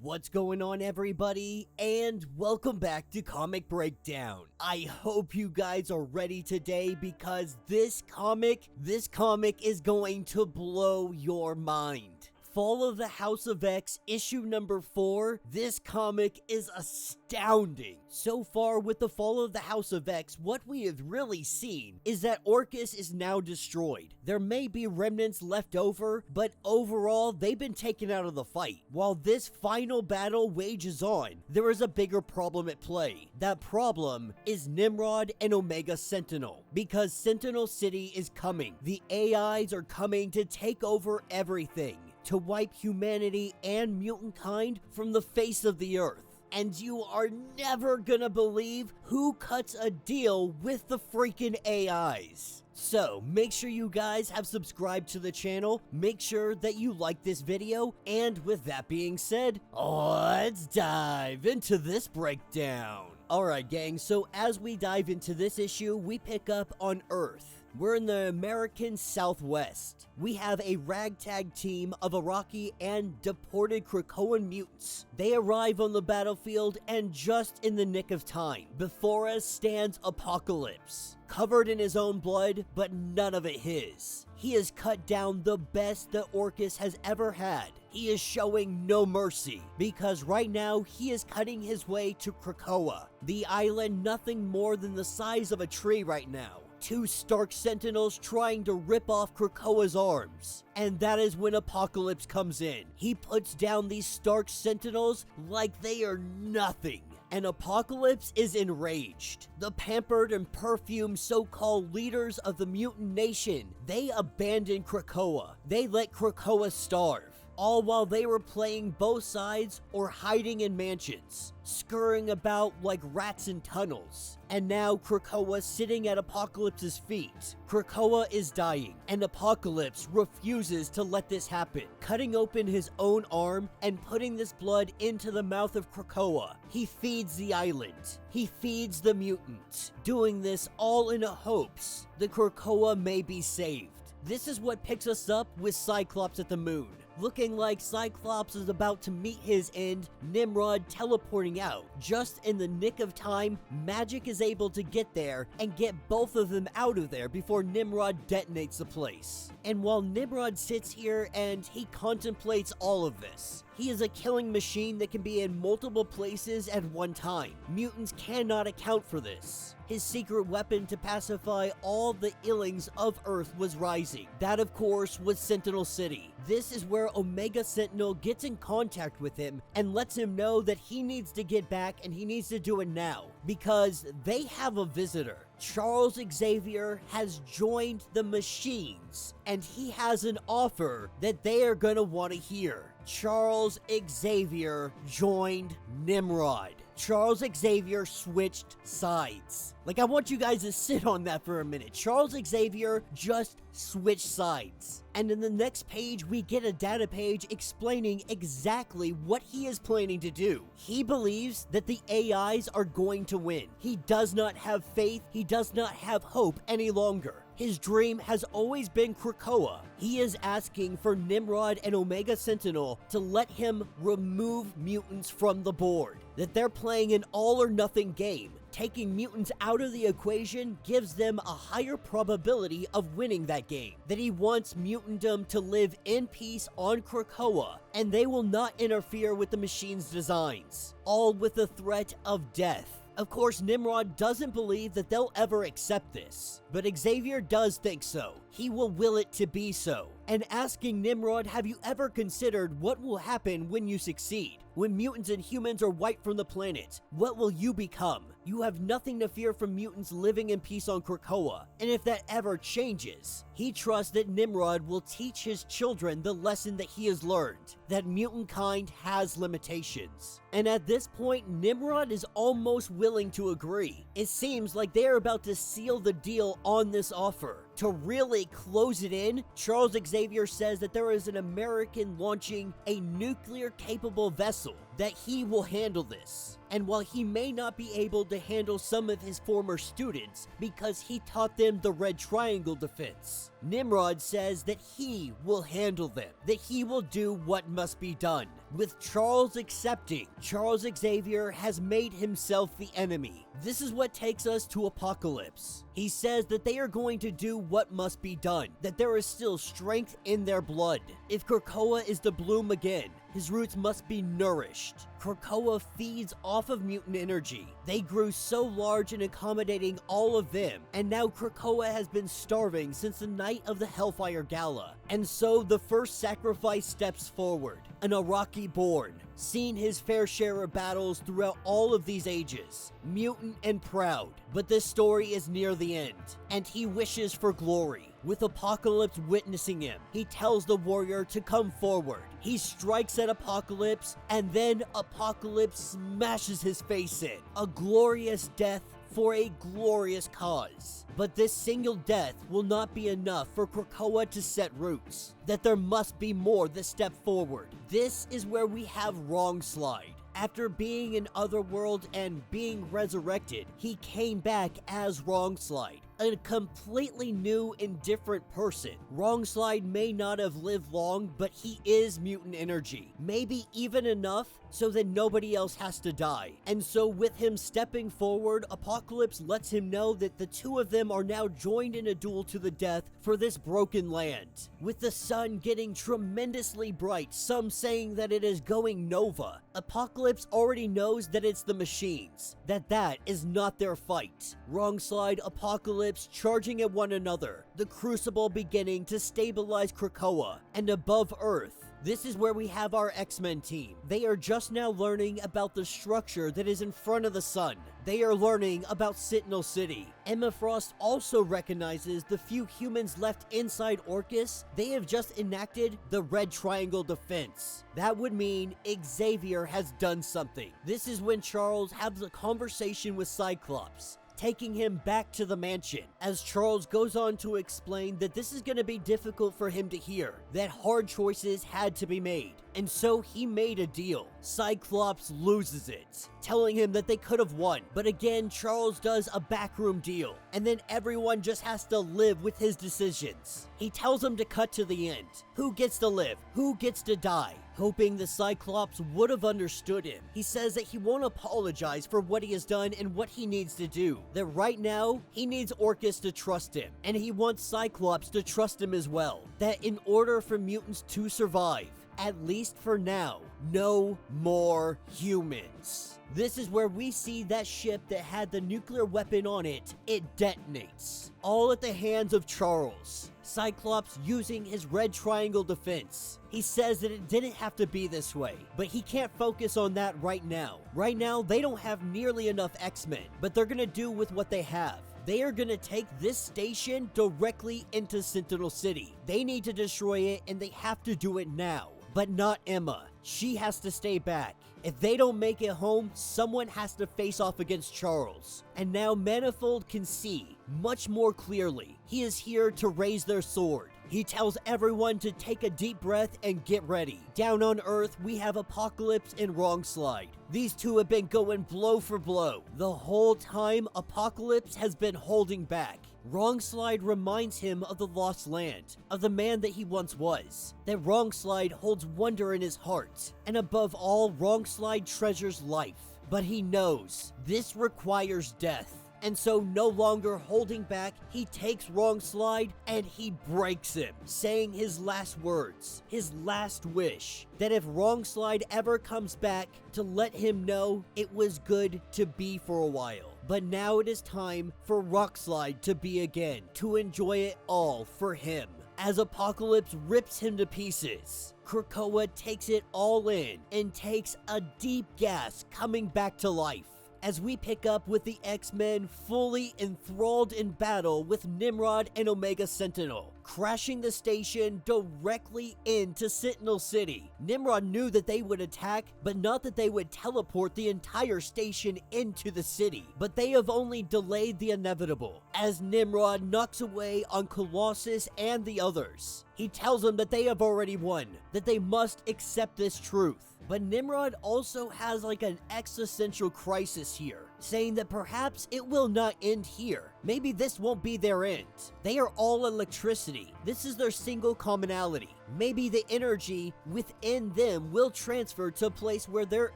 What's going on, everybody, and welcome back to Comic Breakdown. I hope you guys are ready today because this comic is going to blow your mind. Fall of the House of X, issue number 4, this comic is astounding. So far with the Fall of the House of X, what we have really seen is that Orchis is now destroyed. There may be remnants left over, but overall, they've been taken out of the fight. While this final battle wages on, there is a bigger problem at play. That problem is Nimrod and Omega Sentinel, because Sentinel City is coming. The AIs are coming to take over everything, to wipe humanity and Mutantkind from the face of the earth. And you are never gonna believe who cuts a deal with the freaking AIs. So, make sure you guys have subscribed to the channel, make sure that you like this video, and with that being said, let's dive into this breakdown. Alright gang, so as we dive into this issue, we pick up on Earth. We're in the American Southwest. We have a ragtag team of Iraqi and deported Krakoan mutants. They arrive on the battlefield and just in the nick of time. Before us stands Apocalypse, covered in his own blood, but none of it his. He has cut down the best that Orchis has ever had. He is showing no mercy, because right now he is cutting his way to Krakoa, the island nothing more than the size of a tree right now. Two Stark Sentinels trying to rip off Krakoa's arms. And that is when Apocalypse comes in. He puts down these Stark Sentinels like they are nothing. And Apocalypse is enraged. The pampered and perfumed so-called leaders of the mutant nation, they abandoned Krakoa. They let Krakoa starve. All while they were playing both sides or hiding in mansions, scurrying about like rats in tunnels. And now Krakoa sitting at Apocalypse's feet. Krakoa is dying, and Apocalypse refuses to let this happen, cutting open his own arm and putting this blood into the mouth of Krakoa. He feeds the island. He feeds the mutant, doing this all in a hopes that Krakoa may be saved. This is what picks us up with Cyclops at the moon. Looking like Cyclops is about to meet his end, Nimrod teleporting out. Just in the nick of time, magic is able to get there and get both of them out of there before Nimrod detonates the place. And while Nimrod sits here and he contemplates all of this, he is a killing machine that can be in multiple places at one time. Mutants cannot account for this. His secret weapon to pacify all the illings of Earth was rising. That, of course, was Sentinel City. This is where Omega Sentinel gets in contact with him and lets him know that he needs to get back and he needs to do it now, because they have a visitor. Charles Xavier has joined the machines, and he has an offer that they are gonna want to hear. Charles Xavier joined Nimrod. Charles Xavier switched sides. Like, I want you guys to sit on that for a minute. Charles Xavier just switched sides. And in the next page, we get a data page explaining exactly what he is planning to do. He believes that the AIs are going to win. He does not have faith. He does not have hope any longer. His dream has always been Krakoa. He is asking for Nimrod and Omega Sentinel to let him remove mutants from the board. That they're playing an all-or-nothing game. Taking mutants out of the equation gives them a higher probability of winning that game. That he wants mutantdom to live in peace on Krakoa, and they will not interfere with the machine's designs. All with the threat of death. Of course, Nimrod doesn't believe that they'll ever accept this, but Xavier does think so. He will will it to be so. And asking Nimrod, have you ever considered what will happen when you succeed? When mutants and humans are wiped from the planet, what will you become? You have nothing to fear from mutants living in peace on Krakoa, and if that ever changes, he trusts that Nimrod will teach his children the lesson that he has learned, that Mutantkind has limitations. And at this point, Nimrod is almost willing to agree. It seems like they are about to seal the deal on this offer. To really close it in, Charles Xavier says that there is an American launching a nuclear-capable vessel. that he will handle this. And while he may not be able to handle some of his former students because he taught them the Red Triangle defense, Nimrod says that he will handle them, that he will do what must be done. With Charles accepting, Charles Xavier has made himself the enemy. This is what takes us to Apocalypse. He says that they are going to do what must be done, that there is still strength in their blood. If Krakoa is to bloom again, his roots must be nourished. Krakoa feeds off of mutant energy. They grew so large in accommodating all of them, and now Krakoa has been starving since the night of the Hellfire Gala. And so the first sacrifice steps forward, an Araki born, seen his fair share of battles throughout all of these ages, mutant and proud. But this story is near the end, and he wishes for glory. With Apocalypse witnessing him, he tells the warrior to come forward. He strikes at Apocalypse, and then Apocalypse smashes his face in. A glorious death for a glorious cause. But this single death will not be enough for Krakoa to set roots. That there must be more that step forward. This is where we have Wrongslide. After being in Otherworld and being resurrected, he came back as Wrongslide, a completely new and different person. Wrongslide may not have lived long, but he is mutant energy. Maybe even enough so that nobody else has to die. And so with him stepping forward, Apocalypse lets him know that the two of them are now joined in a duel to the death for this broken land. With the sun getting tremendously bright, some saying that it is going nova, Apocalypse already knows that it's the machines, that is not their fight. Wrongslide, Apocalypse charging at one another, the Crucible beginning to stabilize Krakoa, and above Earth, this is where we have our X-Men team. They are just now learning about the structure that is in front of the sun. They are learning about Sentinel City. Emma Frost also recognizes the few humans left inside Orchis. They have just enacted the Red Triangle defense. That would mean Xavier has done something. This is when Charles has a conversation with Cyclops, taking him back to the mansion, as Charles goes on to explain that this is going to be difficult for him to hear, that hard choices had to be made, and so he made a deal. Cyclops loses it, telling him that they could have won, but again Charles does a backroom deal, and then everyone just has to live with his decisions. He tells them to cut to the end. Who gets to live? Who gets to die? Hoping the Cyclops would have understood him. He says that he won't apologize for what he has done and what he needs to do. That right now, he needs Orchis to trust him, and he wants Cyclops to trust him as well. That in order for mutants to survive, at least for now, no more humans. This is where we see that ship that had the nuclear weapon on it, it detonates. All at the hands of Charles. Cyclops using his Red Triangle defense. He says that it didn't have to be this way, but he can't focus on that right now. Right now, they don't have nearly enough X-Men, but they're gonna do with what they have. They are gonna take this station directly into Sentinel City. They need to destroy it, and they have to do it now. But not Emma. She has to stay back. If they don't make it home, someone has to face off against Charles. And now Manifold can see much more clearly. He is here to raise their sword. He tells everyone to take a deep breath and get ready. Down on Earth, we have Apocalypse and Wrongslide. These two have been going blow for blow. The whole time, Apocalypse has been holding back. Wrongslide reminds him of the lost land, of the man that he once was. That Wrongslide holds wonder in his heart, and above all, Wrongslide treasures life. But he knows this requires death. And so, no longer holding back, he takes Wrongslide and he breaks him, saying his last words, his last wish, that if Wrongslide ever comes back, to let him know it was good to be for a while. But now it is time for Rockslide to be again, to enjoy it all for him. As Apocalypse rips him to pieces, Krakoa takes it all in and takes a deep gasp, coming back to life. As we pick up with the X-Men fully enthralled in battle with Nimrod and Omega Sentinel. crashing the station directly into Sentinel City. Nimrod knew that they would attack, but not that they would teleport the entire station into the city. But they have only delayed the inevitable, as Nimrod knocks away on Colossus and the others. He tells them that they have already won, that they must accept this truth. But Nimrod also has like an existential crisis here, saying that perhaps it will not end here. Maybe this won't be their end. They are all electricity. This is their single commonality. Maybe the energy within them will transfer to a place where their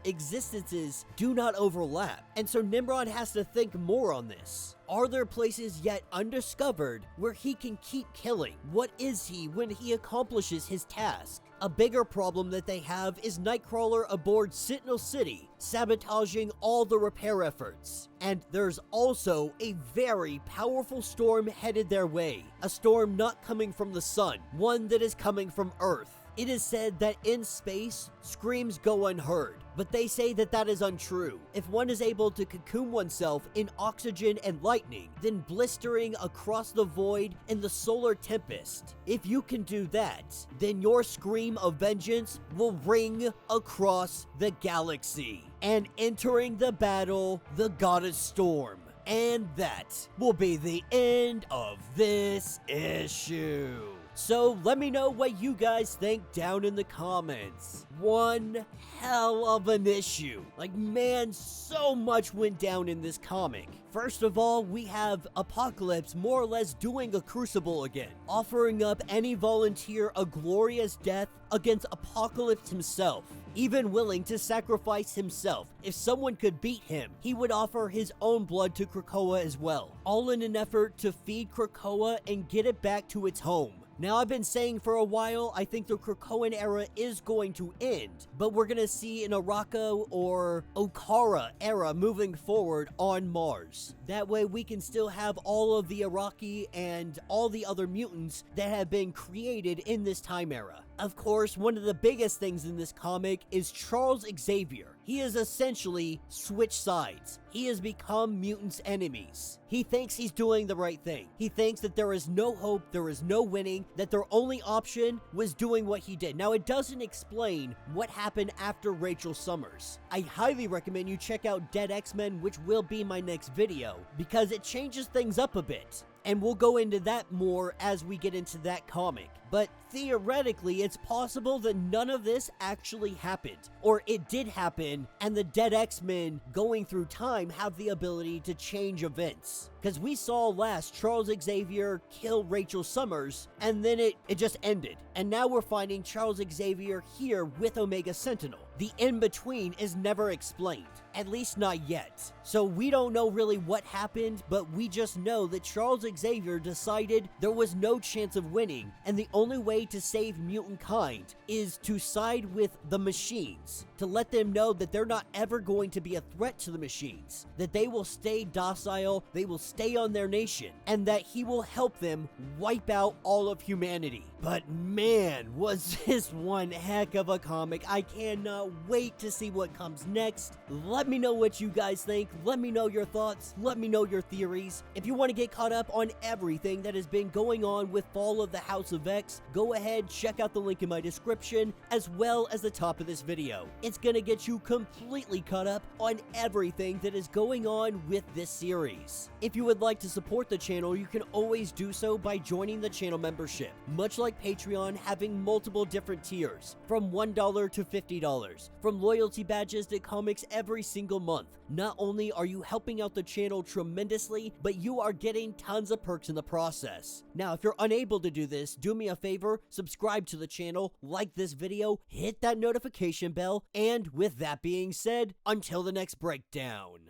existences do not overlap. And so Nimrod has to think more on this. Are there places yet undiscovered where he can keep killing? What is he when he accomplishes his task? A bigger problem that they have is Nightcrawler aboard Sentinel City, sabotaging all the repair efforts. And there's also a very powerful storm headed their way. A storm not coming from the sun, one that is coming from Earth. It is said that in space, screams go unheard, but they say that that is untrue. If one is able to cocoon oneself in oxygen and lightning, then blistering across the void in the solar tempest, if you can do that, then your scream of vengeance will ring across the galaxy. And entering the battle, the goddess Storm. And that will be the end of this issue. So let me know what you guys think down in the comments. One hell of an issue. Like, man, so much went down in this comic. First of all, we have Apocalypse more or less doing a crucible again, offering up any volunteer a glorious death against Apocalypse himself, even willing to sacrifice himself. If someone could beat him, he would offer his own blood to Krakoa as well, all in an effort to feed Krakoa and get it back to its home. Now, I've been saying for a while, I think the Krakoan era is going to end, but we're gonna see an Araka or Okara era moving forward on Mars. That way we can still have all of the Araki and all the other mutants that have been created in this time era. Of course, one of the biggest things in this comic is Charles Xavier. He has essentially switched sides. He has become mutants' enemies. He thinks he's doing the right thing. He thinks that there is no hope, there is no winning, that their only option was doing what he did. Now, it doesn't explain what happened after Rachel Summers. I highly recommend you check out Dead X-Men, which will be my next video, because it changes things up a bit. And we'll go into that more as we get into that comic. But theoretically, it's possible that none of this actually happened, or it did happen, and the Dead X-Men going through time have the ability to change events. Because we saw last Charles Xavier kill Rachel Summers, and then it just ended. And now we're finding Charles Xavier here with Omega Sentinel. The in-between is never explained, at least not yet. So we don't know really what happened, but we just know that Charles Xavier decided there was no chance of winning, and the only way to save Mutantkind is to side with the machines, to let them know that they're not ever going to be a threat to the machines, that they will stay docile, they will stay on their nation, and that he will help them wipe out all of humanity. But man, was this one heck of a comic. I cannot wait to see what comes next. Let me know what you guys think. Let me know your thoughts. Let me know your theories. If you want to get caught up on everything that has been going on with Fall of the House of X, go ahead, check out the link in my description, as well as the top of this video. It's gonna get you completely caught up on everything that is going on with this series. If you would like to support the channel, you can always do so by joining the channel membership, much like Patreon, having multiple different tiers, from $1 to $50, from loyalty badges to comics every single month. Not only are you helping out the channel tremendously, but you are getting tons of perks in the process. Now, if you're unable to do this, do me a favor, subscribe to the channel, like this video, hit that notification bell, and with that being said, until the next breakdown.